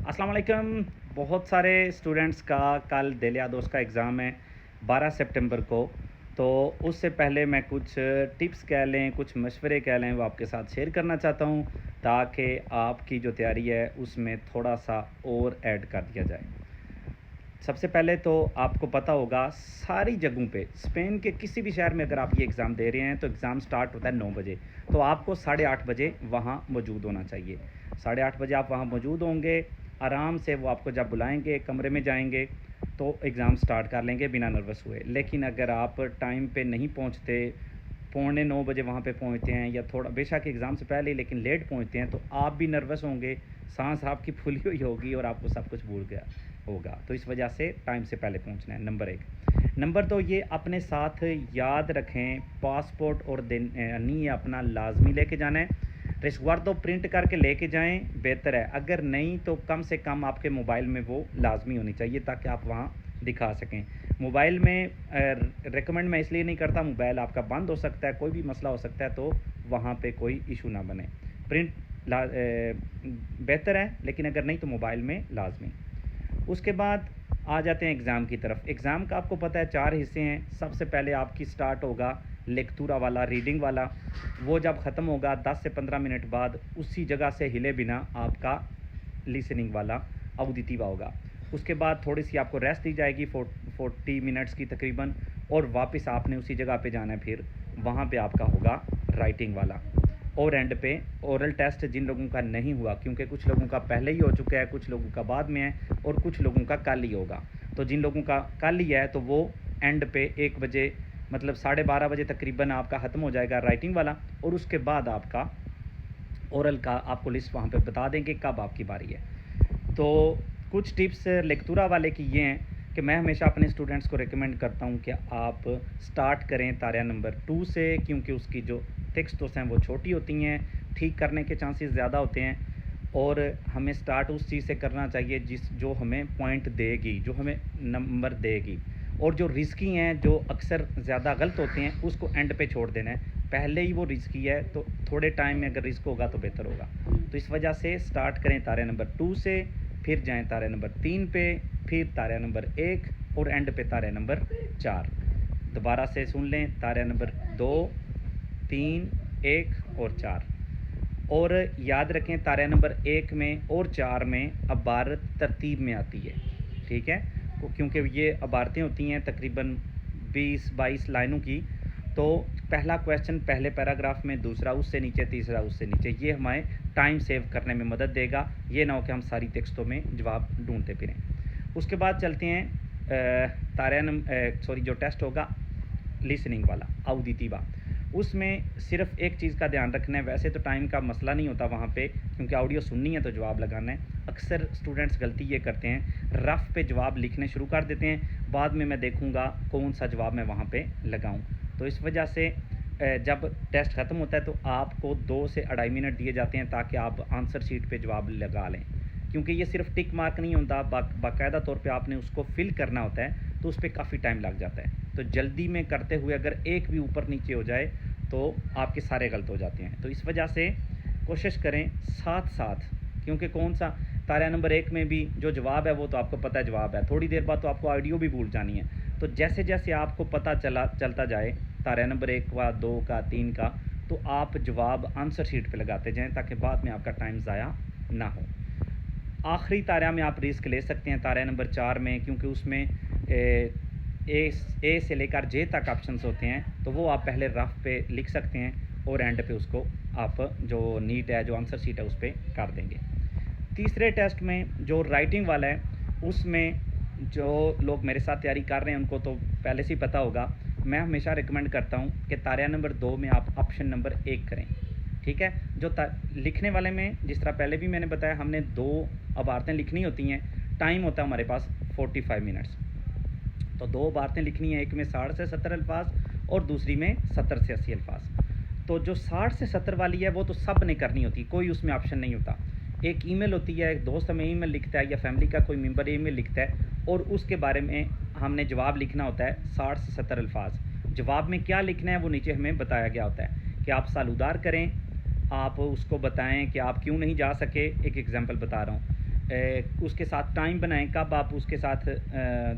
अस्सलाम वालेकुम। बहुत सारे स्टूडेंट्स का कल दिल दोस्त का एग्ज़ाम है 12 सितंबर को। तो उससे पहले मैं कुछ टिप्स कह लें, कुछ मशवरे कह लें, वो आपके साथ शेयर करना चाहता हूँ ताकि आपकी जो तैयारी है उसमें थोड़ा सा और ऐड कर दिया जाए। सबसे पहले तो आपको पता होगा सारी जगहों पे स्पेन के किसी भी शहर में अगर आप ये एग्ज़ाम दे रहे हैं तो एग्ज़ाम स्टार्ट होता है 9 बजे। तो आपको 8:30 बजे वहाँ मौजूद होना चाहिए। 8:30 बजे आप वहाँ मौजूद होंगे। आराम से वो आपको जब बुलाएंगे कमरे में जाएंगे तो एग्ज़ाम स्टार्ट कर लेंगे बिना नर्वस हुए। लेकिन अगर आप टाइम पे नहीं पहुँचते, 8:45 बजे वहाँ पे पहुँचते हैं या थोड़ा बेशक एग्ज़ाम से पहले लेकिन लेट पहुँचते हैं तो आप भी नर्वस होंगे, सांस आपकी फूली हुई होगी और आपको सब कुछ भूल गया होगा। तो इस वजह से टाइम से पहले पहुंचना है, नंबर 1। नंबर 2, ये अपने साथ याद रखें, पासपोर्ट और यानी ये अपना लाजमी लेके जाना है। रिश्वत प्रिंट करके लेके जाएं, बेहतर है। अगर नहीं तो कम से कम आपके मोबाइल में वो लाजमी होनी चाहिए ताकि आप वहाँ दिखा सकें। मोबाइल में रिकमेंड मैं इसलिए नहीं करता, मोबाइल आपका बंद हो सकता है, कोई भी मसला हो सकता है, तो वहाँ पे कोई इशू ना बने। प्रिंट बेहतर है, लेकिन अगर नहीं तो मोबाइल में लाजमी। उसके बाद आ जाते हैं एग्ज़ाम की तरफ। एग्ज़ाम का आपको पता है 4 हिस्से हैं। सबसे पहले आपकी स्टार्ट होगा लेक्चरा वाला, रीडिंग वाला। वो जब ख़त्म होगा 10 से 15 मिनट बाद उसी जगह से हिले बिना आपका लिसनिंग वाला ऑडिटिव होगा। उसके बाद थोड़ी सी आपको रेस्ट दी जाएगी 40 मिनट्स की तकरीबन, और वापस आपने उसी जगह पे जाना है। फिर वहाँ पे आपका होगा राइटिंग वाला। और एंड पे ओरल टेस्ट जिन लोगों का नहीं हुआ, क्योंकि कुछ लोगों का पहले ही हो चुका है, कुछ लोगों का बाद में है और कुछ लोगों का कल ही होगा। तो जिन लोगों का कल ही है तो वो एंड पे 1 बजे, मतलब 12:30 बजे तकरीबन आपका ख़त्म हो जाएगा राइटिंग वाला, और उसके बाद आपका ओरल का आपको लिस्ट वहाँ पे बता देंगे कब आपकी बारी है। तो कुछ टिप्स लेक्चरा वाले की ये हैं कि मैं हमेशा अपने स्टूडेंट्स को रिकमेंड करता हूँ कि आप स्टार्ट करें तारिया नंबर 2 से, क्योंकि उसकी जो टेक्स्ट हैं वो छोटी होती हैं, ठीक करने के चांसेस ज़्यादा होते हैं। और हमें स्टार्ट उस चीज़ से करना चाहिए जो हमें पॉइंट देगी, जो हमें नंबर देगी। और जो रिस्की हैं, जो अक्सर ज़्यादा गलत होते हैं, उसको एंड पे छोड़ देना है। पहले ही वो रिस्की है तो थोड़े टाइम में अगर रिस्क होगा तो बेहतर होगा। तो इस वजह से स्टार्ट करें तारे नंबर 2 से, फिर जाएं तारे नंबर 3 पे, फिर तारे नंबर 1 और एंड पे तारे नंबर 4। दोबारा से सुन लें, तारे नंबर 2, 3, 1 और 4। और याद रखें तारे नंबर 1 में और 4 में अबारत तरतीब में आती है, ठीक है, क्योंकि ये अबारतें होती हैं तकरीबन 20-22 लाइनों की। तो पहला क्वेश्चन पहले पैराग्राफ में, दूसरा उससे नीचे, तीसरा उससे नीचे। ये हमें टाइम सेव करने में मदद देगा। ये ना हो कि हम सारी टेक्स्टों में जवाब ढूंढते फिरें। उसके बाद चलते हैं जो टेस्ट होगा लिसनिंग वाला, ऑडिटिवा। उसमें सिर्फ एक चीज़ का ध्यान रखना है। वैसे तो टाइम का मसला नहीं होता वहाँ पे, क्योंकि ऑडियो सुननी है तो जवाब लगाना है। अक्सर स्टूडेंट्स गलती ये करते हैं, रफ़ पे जवाब लिखने शुरू कर देते हैं, बाद में मैं देखूँगा कौन सा जवाब मैं वहाँ पे लगाऊँ। तो इस वजह से जब टेस्ट ख़त्म होता है तो आपको 2 से 2.5 मिनट दिए जाते हैं ताकि आप आंसर शीट पे जवाब लगा लें, क्योंकि ये सिर्फ टिक मार्क नहीं होता, बाकायदा तौर पे आपने उसको फिल करना होता है, तो उस पर काफ़ी टाइम लग जाता है। तो जल्दी में करते हुए अगर एक भी ऊपर नीचे हो जाए तो आपके सारे गलत हो जाते हैं। तो इस वजह से कोशिश करें साथ साथ, क्योंकि कौन सा तारा नंबर 1 में भी जो जवाब है वो तो आपको पता है जवाब है, थोड़ी देर बाद तो आपको ऑडियो भी भूल जानी है। तो जैसे जैसे आपको पता चलता जाए तारा नंबर 1 का, 2 का, 3 का, तो आप जवाब आंसर शीट पे लगाते जाएं ताकि बाद में आपका टाइम ज़ाया ना हो। आखिरी तारा में आप रिस्क ले सकते हैं तारा नंबर 4 में, क्योंकि उसमें ए से लेकर जे तक ऑप्शंस होते हैं, तो वो आप पहले रफ पे लिख सकते हैं और एंड पे उसको आप जो नीट है, जो आंसर शीट है, उस पर कर देंगे। तीसरे टेस्ट में जो राइटिंग वाला है, उसमें जो लोग मेरे साथ तैयारी कर रहे हैं उनको तो पहले से ही पता होगा। मैं हमेशा रिकमेंड करता हूँ कि तारा नंबर 2 में आप ऑप्शन नंबर 1 करें, ठीक है। जो लिखने वाले में, जिस तरह पहले भी मैंने बताया, हमने 2 अबारतें लिखनी होती हैं। टाइम होता है हमारे पास 45 मिनट्स। तो 2 बातें लिखनी है, एक में 60 से 70 अल्फाज और दूसरी में 70 से 80 अल्फाज। तो जो 60 से 70 वाली है वो तो सब ने करनी होती, कोई उसमें ऑप्शन नहीं होता। एक ईमेल होती है, एक दोस्त हमें ईमेल लिखता है या फैमिली का कोई मेंबर ईमेल लिखता है, और उसके बारे में हमने जवाब लिखना होता है 60 से 70 अल्फाज। जवाब में क्या लिखना है वो नीचे हमें बताया गया होता है कि आप सालूदार करें, आप उसको बताएं कि आप क्यों नहीं जा सके। एक एग्जांपल बता रहा हूँ उसके साथ टाइम बनाएं कब आप उसके साथ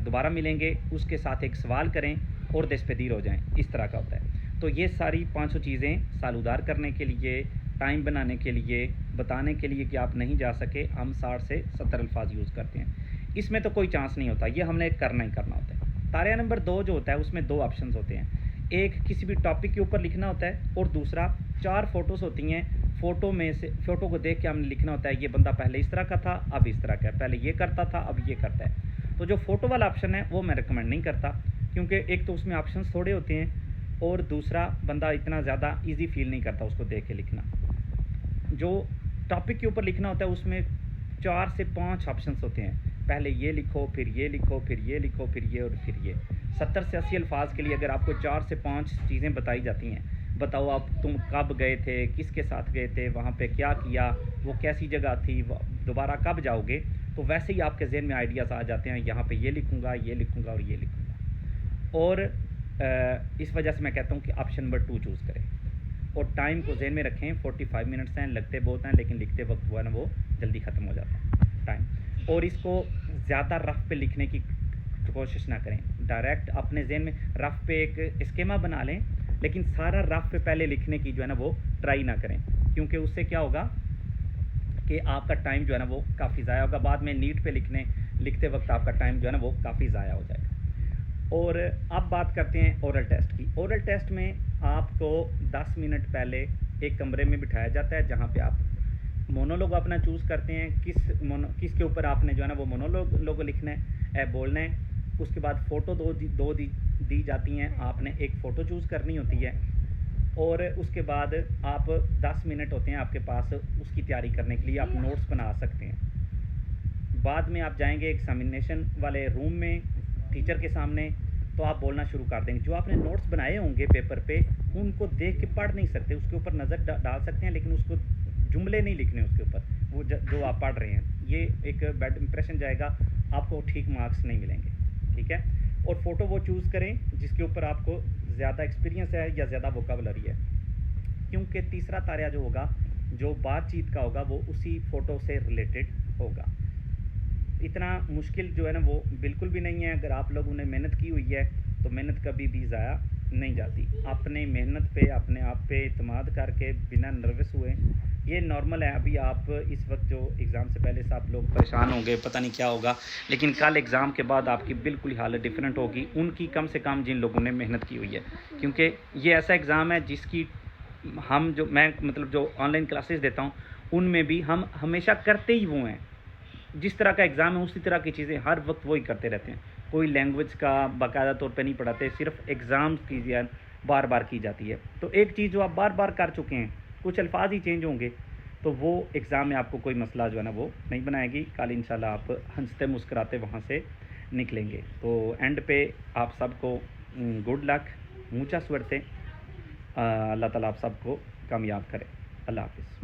दोबारा मिलेंगे, उसके साथ एक सवाल करें और दस्तपदीर हो जाएं, इस तरह का होता है। तो ये सारी 500 चीज़ें सालूदार करने के लिए, टाइम बनाने के लिए, बताने के लिए कि आप नहीं जा सके, हम 60 से 70 अल्फाज यूज़ करते हैं। इसमें तो कोई चांस नहीं होता, ये हमने करना ही करना होता है। तारिया नंबर 2 जो होता है उसमें 2 ऑप्शंस होते हैं, एक किसी भी टॉपिक के ऊपर लिखना होता है और दूसरा 4 फ़ोटोज़ होती हैं, फ़ोटो में से फ़ोटो को देख के हमने लिखना होता है ये बंदा पहले इस तरह का था, अब इस तरह का है, पहले ये करता था, अब ये करता है। तो जो फ़ोटो वाला ऑप्शन है वो मैं रिकमेंड नहीं करता, क्योंकि एक तो उसमें ऑप्शंस थोड़े होते हैं और दूसरा बंदा इतना ज़्यादा ईजी फील नहीं करता उसको देख के लिखना। जो टॉपिक के ऊपर लिखना होता है उसमें 4 से 5 ऑप्शंस होते हैं, पहले ये लिखो, फिर ये लिखो, फिर ये लिखो, फिर ये और फिर ये। 70 से 80 अल्फाज के लिए अगर आपको 4 से 5 चीज़ें बताई जाती हैं, बताओ आप तुम कब गए थे, किसके साथ गए थे, वहाँ पे क्या किया, वो कैसी जगह थी, दोबारा कब जाओगे, तो वैसे ही आपके जहन में आइडियाज़ आ जाते हैं, यहाँ पे ये लिखूँगा, ये लिखूँगा और ये लिखूँगा। और इस वजह से मैं कहता हूँ कि ऑप्शन नंबर 2 चूज़ करें और टाइम को जहन में रखें। 45 मिनट्स हैं, लगते बहुत हैं लेकिन लिखते वक्त वो है ना वो जल्दी ख़त्म हो जाता है टाइम। और इसको ज़्यादा रफ़ पे लिखने की कोशिश ना करें, डायरेक्ट अपने जहन में रफ़ पे एक स्केमा बना लें, लेकिन सारा रफ़ पे पहले लिखने की जो है ना वो ट्राई ना करें, क्योंकि उससे क्या होगा कि आपका टाइम जो है ना वो काफ़ी ज़ाया होगा, बाद में नीट पे लिखते वक्त आपका टाइम जो है ना वो काफ़ी ज़ाया हो जाएगा। और अब बात करते हैं ओरल टेस्ट की। ओरल टेस्ट में आपको 10 मिनट पहले एक कमरे में बिठाया जाता है, जहाँ पे आप मोनोलॉग अपना चूज़ करते हैं, किसके ऊपर आपने जो है ना वो मोनोलॉग लिखना है, बोलना है। उसके बाद फ़ोटो दो दी जाती हैं, आपने एक फ़ोटो चूज़ करनी होती है और उसके बाद आप 10 मिनट होते हैं आपके पास उसकी तैयारी करने के लिए, आप नोट्स बना सकते हैं। बाद में आप जाएंगे एग्जामिनेशन वाले रूम में टीचर के सामने, तो आप बोलना शुरू कर देंगे। जो आपने नोट्स बनाए होंगे पेपर पे उनको देख के पढ़ नहीं सकते, उसके ऊपर नज़र डाल सकते हैं लेकिन उसको जुमले नहीं लिखने उसके ऊपर, वो जो आप पढ़ रहे हैं, ये एक बैड इंप्रेशन जाएगा, आपको ठीक मार्क्स नहीं मिलेंगे, ठीक है। और फ़ोटो वो चूज़ करें जिसके ऊपर आपको ज़्यादा एक्सपीरियंस है या ज़्यादा वोकैबुलरी है, क्योंकि तीसरा तारिया जो होगा, जो बातचीत का होगा, वो उसी फ़ोटो से रिलेटेड होगा। इतना मुश्किल जो है ना वो बिल्कुल भी नहीं है। अगर आप लोगों ने मेहनत की हुई है तो मेहनत कभी भी ज़ाया नहीं जाती। अपने मेहनत पे, अपने आप पे इत्मीनान करके बिना नर्वस हुए, ये नॉर्मल है। अभी आप इस वक्त जो एग्ज़ाम से पहले सब लोग परेशान होंगे, पता नहीं क्या होगा, लेकिन कल एग्ज़ाम के बाद आपकी बिल्कुल ही हालत डिफरेंट होगी, उनकी कम से कम जिन लोगों ने मेहनत की हुई है। क्योंकि ये ऐसा एग्ज़ाम है जिसकी मैं मतलब जो ऑनलाइन क्लासेस देता हूँ उनमें भी हम हमेशा करते ही वो हैं, जिस तरह का एग्ज़ाम है उसी तरह की चीज़ें हर वक्त वही करते रहते हैं। कोई लैंग्वेज का बाकायदा तौर पे नहीं पढ़ाते, सिर्फ एग्ज़ाम की बार बार की जाती है। तो एक चीज़ जो आप बार बार कर चुके हैं, कुछ अल्फाज ही चेंज होंगे, तो वो एग्ज़ाम में आपको कोई मसला जो है ना वो नहीं बनाएगी। कल इंशाल्लाह आप हंसते मुस्कुराते वहाँ से निकलेंगे। तो एंड पे आप सबको गुड लक, मुचा सुरते, अल्लाह ताला आप सबको कामयाब करे। अल्लाह हाफ़िज़।